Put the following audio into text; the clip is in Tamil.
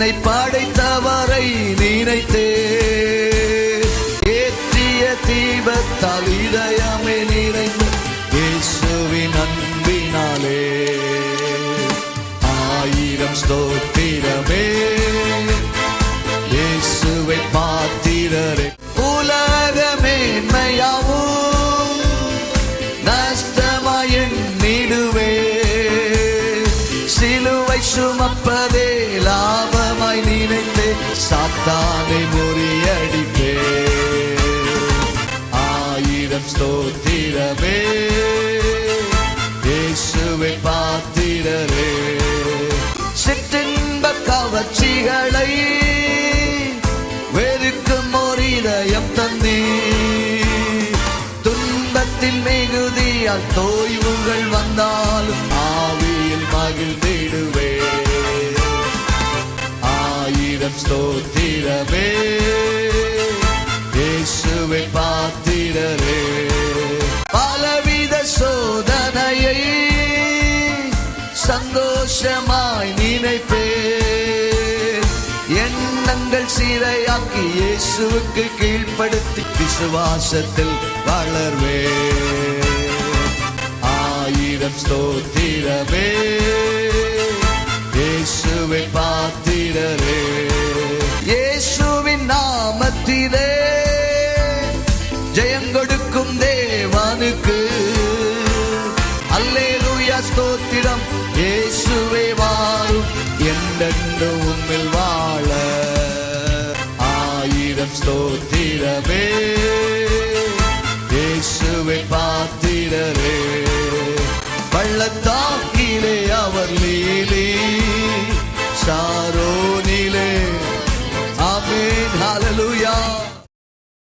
என்னை படைத்தவரை நினைத்தே ஏற்றிய தீபத்தால் இதயமே நிறைந்த இயேசுவின் அன்பினாலே ஆயிரம் ஸ்தோத்திரமே இயேசுவை பாத்திரரே. உலகமேன்மையாவும் நஷ்டமாய் எண்ணிடுவே சிலுவை சுமப்பதே லாபமாய் நினைத்தே சாத்தானை முறியடிப்பே. ஆயிரம் ஸ்தோத்திரமே இயேசுவை பாத்திரரே. சிற்றின்ப கவர்ச்சிகளை வெறுக்கும் ஓர் இதயம் தந்தே துன்பத்தில் மிகுதியால் தோய்வுகள் வந்தாலும் ஆவியில் மகிழ்ந்திடுவே. ஆயிரம் ஸ்தோத்திரமே இயேசுவை பாத்திரரே. பலவித சோதனையை சந்தோஷமாய் நினைப்பே எண்ணங்கள் சீரையாக்கி இயேசுவுக்கு கீழ்ப்படுத்தி விசுவாசத்தில் வளர்வே. ஆயிரம் ஸ்தோத்திரமே இயேசுவை பாத்திரரே. இயேசுவின் நாமத்திலே ஜெயங்கொடுக்கும் தேவனுக்கு அல்லேலூயா ஸ்தோத்திரம். இயேசுவே வாரும் என்றென்று உம்மில் வாழ. ஆயிரம் ஸ்தோத்திரமே இயேசுவை பாத்திரரே. பள்ளத்தாக்கிலே அவர் லீலி சாரோனிலே ஆமென் ஹல்லேலூயா.